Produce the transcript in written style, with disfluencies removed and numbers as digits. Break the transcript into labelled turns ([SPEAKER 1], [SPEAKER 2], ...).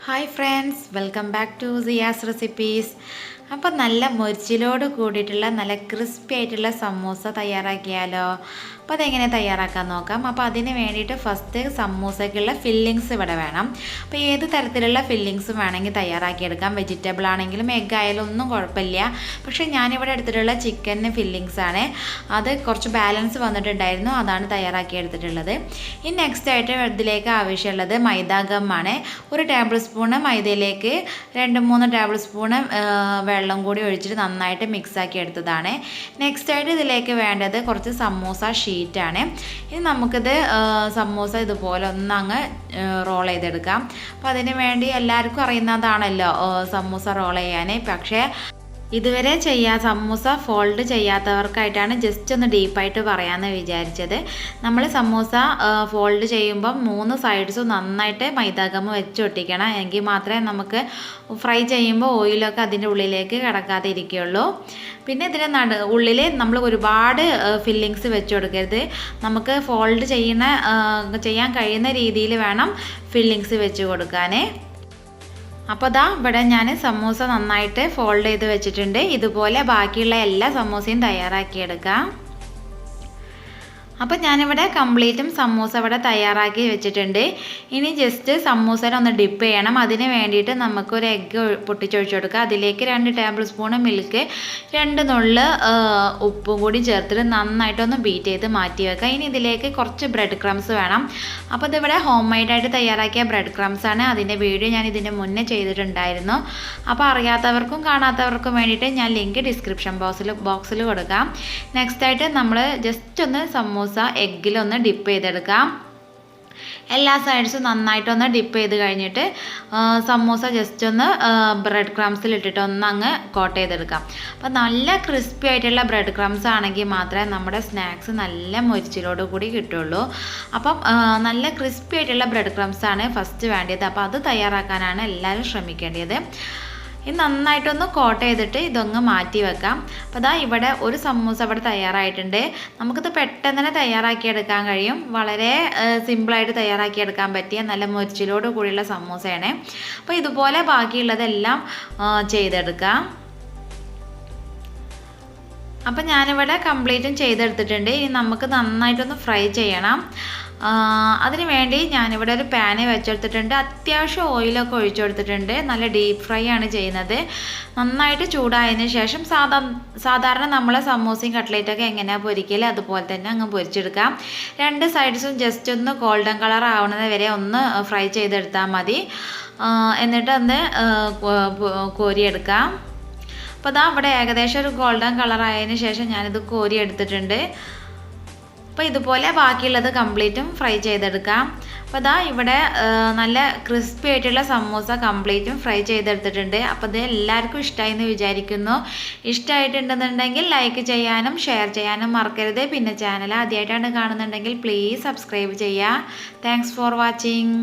[SPEAKER 1] Hi friends, welcome back to Siya's recipes. അപ്പോൾ നല്ല മൊരിച്ചിലോട് കൂടിയിട്ടുള്ള നല്ല ക്രിസ്പി ആയിട്ടുള്ള സമൂസ തയ്യാറാക്കിയാലോ? അപ്പോൾ അതെങ്ങനെ തയ്യാറാക്കാൻ നോക്കാം. അപ്പോൾ അതിന് വേണ്ടിയിട്ട് ഫസ്റ്റ് സമൂസയ്ക്കുള്ള ഫില്ലിങ്സ് ഇവിടെ വേണം. അപ്പോൾ ഏത് തരത്തിലുള്ള ഫില്ലിങ്സും വേണമെങ്കിൽ തയ്യാറാക്കിയെടുക്കാം. വെജിറ്റബിൾ ആണെങ്കിലും എഗ് ആയാലും ഒന്നും കുഴപ്പമില്ല. പക്ഷേ ഞാനിവിടെ എടുത്തിട്ടുള്ള ചിക്കൻ ഫില്ലിങ്സ് ആണ്. അത് കുറച്ച് ബാലൻസ് വന്നിട്ടുണ്ടായിരുന്നു, അതാണ് തയ്യാറാക്കി എടുത്തിട്ടുള്ളത്. ഇനി നെക്സ്റ്റ് ആയിട്ട് ഇതിലേക്ക് ആവശ്യമുള്ളത് മൈദാഗമാണ്. ഒരു ടേബിൾ സ്പൂണ് മൈദയിലേക്ക് 2-3 ടേബിൾ സ്പൂണ് വെള്ളം കൂടി ഒഴിച്ചിട്ട് നന്നായിട്ട് മിക്സാക്കി എടുത്തതാണ്. നെക്സ്റ്റ് ആയിട്ട് ഇതിലേക്ക് വേണ്ടത് കുറച്ച് സമൂസ ഷീറ്റാണ്. ഇനി നമുക്കിത് സമൂസ ഇതുപോലെ ഒന്നങ്ങ് റോൾ ചെയ്തെടുക്കാം. അപ്പോൾ അതിന് വേണ്ടി എല്ലാവർക്കും അറിയുന്നതാണല്ലോ സമൂസ റോൾ ചെയ്യാൻ. പക്ഷേ ഇതുവരെ സമൂസ ഫോൾഡ് ചെയ്യാത്തവർക്കായിട്ടാണ് ജസ്റ്റ് ഒന്ന് ഡീപ്പായിട്ട് പറയാമെന്ന് വിചാരിച്ചത്. നമ്മൾ സമൂസ ഫോൾഡ് ചെയ്യുമ്പം 3 സൈഡ്സും നന്നായിട്ട് മൈദാഗം വെച്ച് ഒട്ടിക്കണം. എങ്കിൽ മാത്രമേ നമുക്ക് ഫ്രൈ ചെയ്യുമ്പോൾ ഓയിലൊക്കെ അതിൻ്റെ ഉള്ളിലേക്ക് കിടക്കാതെ ഇരിക്കുകയുള്ളൂ. പിന്നെ ഇതിൻ്റെ ഉള്ളിൽ നമ്മൾ ഒരുപാട് ഫില്ലിങ്സ് വെച്ച് കൊടുക്കരുത്. നമുക്ക് ഫോൾഡ് ചെയ്യാൻ കഴിയുന്ന രീതിയിൽ വേണം ഫില്ലിങ്സ് വെച്ച് കൊടുക്കാൻ. അപ്പോൾ ദാ ഇവിടെ ഞാൻ സമൂസ നന്നായിട്ട് ഫോൾഡ് ചെയ്ത് വെച്ചിട്ടുണ്ട്. ഇതുപോലെ ബാക്കിയുള്ള എല്ലാ സമൂസയും തയ്യാറാക്കിയെടുക്കാം. അപ്പോൾ ഞാനിവിടെ കംപ്ലീറ്റും സമൂസ ഇവിടെ തയ്യാറാക്കി വെച്ചിട്ടുണ്ട്. ഇനി ജസ്റ്റ് സമൂസനെ ഒന്ന് ഡിപ്പ് ചെയ്യണം. അതിന് വേണ്ടിയിട്ട് നമുക്കൊരു എഗ്ഗ് പൊട്ടിച്ചൊഴിച്ച് കൊടുക്കുക. അതിലേക്ക് 2 ടേബിൾ സ്പൂൺ മിൽക്ക്, 2 നുള്ള് ഉപ്പും കൂടി ചേർത്തിട്ട് നന്നായിട്ടൊന്ന് ബീറ്റ് ചെയ്ത് മാറ്റി വെക്കുക. ഇനി ഇതിലേക്ക് കുറച്ച് ബ്രെഡ് ക്രംസ് വേണം. അപ്പോൾ ഇതിവിടെ ഹോം മെയ്ഡായിട്ട് തയ്യാറാക്കിയ ബ്രെഡ് ക്രംസ് ആണ്. അതിൻ്റെ വീഡിയോ ഞാൻ ഇതിൻ്റെ മുന്നേ ചെയ്തിട്ടുണ്ടായിരുന്നു. അപ്പോൾ അറിയാത്തവർക്കും കാണാത്തവർക്കും വേണ്ടിയിട്ട് ഞാൻ ലിങ്ക് ഡിസ്ക്രിപ്ഷൻ ബോക്സിൽ കൊടുക്കാം. നെക്സ്റ്റ് ആയിട്ട് നമ്മൾ ജസ്റ്റ് ഒന്ന് സമൂസ എഗ്ഗിലൊന്ന് ഡിപ്പ് ചെയ്തെടുക്കാം. എല്ലാ സൈഡ്സും നന്നായിട്ടൊന്ന് ഡിപ്പ് ചെയ്ത് കഴിഞ്ഞിട്ട് സമൂസ ജസ്റ്റ് ഒന്ന് ബ്രെഡ് ക്രംസിൽ ഇട്ടിട്ട് ഒന്ന് അങ്ങ് കോട്ട് ചെയ്തെടുക്കാം. അപ്പോൾ നല്ല ക്രിസ്പി ആയിട്ടുള്ള ബ്രെഡ് ക്രംസ് ആണെങ്കിൽ മാത്രമേ നമ്മുടെ സ്നാക്സ് നല്ല മൊരിച്ചിലോട് കൂടി കിട്ടുള്ളൂ. അപ്പം നല്ല ക്രിസ്പി ആയിട്ടുള്ള ബ്രെഡ് ക്രംസ് ആണ് ഫസ്റ്റ് വേണ്ടത്. അപ്പോൾ അത് തയ്യാറാക്കാനാണ് എല്ലാവരും ശ്രമിക്കേണ്ടത്. ഇത് നന്നായിട്ടൊന്ന് കോട്ട് ചെയ്തിട്ട് ഇതൊന്ന് മാറ്റി വെക്കാം. അപ്പോൾ അതാ ഇവിടെ ഒരു സമൂസ ഇവിടെ തയ്യാറായിട്ടുണ്ട്. നമുക്കിത് പെട്ടെന്ന് തന്നെ തയ്യാറാക്കിയെടുക്കാൻ കഴിയും. വളരെ സിമ്പിളായിട്ട് തയ്യാറാക്കിയെടുക്കാൻ പറ്റിയ നല്ല മൊരിച്ചിലോട് കൂടിയുള്ള സമൂസയാണ്. അപ്പോൾ ഇതുപോലെ ബാക്കിയുള്ളതെല്ലാം ചെയ്തെടുക്കാം. അപ്പോൾ ഞാനിവിടെ കംപ്ലീറ്റും ചെയ്തെടുത്തിട്ടുണ്ട്. ഇനി നമുക്ക് നന്നായിട്ടൊന്ന് ഫ്രൈ ചെയ്യണം. അതിന് വേണ്ടി ഞാനിവിടെ ഒരു പാന് വെച്ചെടുത്തിട്ടുണ്ട്. അത്യാവശ്യം ഓയിലൊക്കെ ഒഴിച്ചു കൊടുത്തിട്ടുണ്ട്. നല്ല ഡീപ്പ് ഫ്രൈ ആണ് ചെയ്യുന്നത്. നന്നായിട്ട് ചൂടായതിന് ശേഷം സാധാരണ നമ്മളെ സമൂസയും കട്ട്ലേറ്റൊക്കെ എങ്ങനെയാണ് പൊരിക്കല് അതുപോലെ തന്നെ അങ്ങ് പൊരിച്ചെടുക്കാം. 2 സൈഡ്സും ജസ്റ്റ് ഒന്ന് ഗോൾഡൻ കളർ ആവുന്നത് വരെ ഒന്ന് ഫ്രൈ ചെയ്തെടുത്താൽ മതി. എന്നിട്ട് ഒന്ന് കോരിയെടുക്കാം. അപ്പോൾ അതാ ഇവിടെ ഏകദേശം ഒരു ഗോൾഡൻ കളർ ആയതിന് ശേഷം ഞാനിത് കോരി എടുത്തിട്ടുണ്ട്. അപ്പോൾ ഇതുപോലെ ബാക്കിയുള്ളത് കംപ്ലീറ്റും ഫ്രൈ ചെയ്തെടുക്കാം. അപ്പോൾ അതാ ഇവിടെ നല്ല ക്രിസ്പി ആയിട്ടുള്ള സമൂസ കംപ്ലീറ്റും ഫ്രൈ ചെയ്തെടുത്തിട്ടുണ്ട്. അപ്പോൾ ഇത് എല്ലാവർക്കും ഇഷ്ടമായി എന്ന് വിചാരിക്കുന്നു. ഇഷ്ടമായിട്ടുണ്ടെന്നുണ്ടെങ്കിൽ ലൈക്ക് ചെയ്യാനും ഷെയർ ചെയ്യാനും മറക്കരുത്. പിന്നെ ചാനൽ ആദ്യമായിട്ടാണ് കാണുന്നുണ്ടെങ്കിൽ പ്ലീസ് സബ്സ്ക്രൈബ് ചെയ്യുക. Thanks for watching.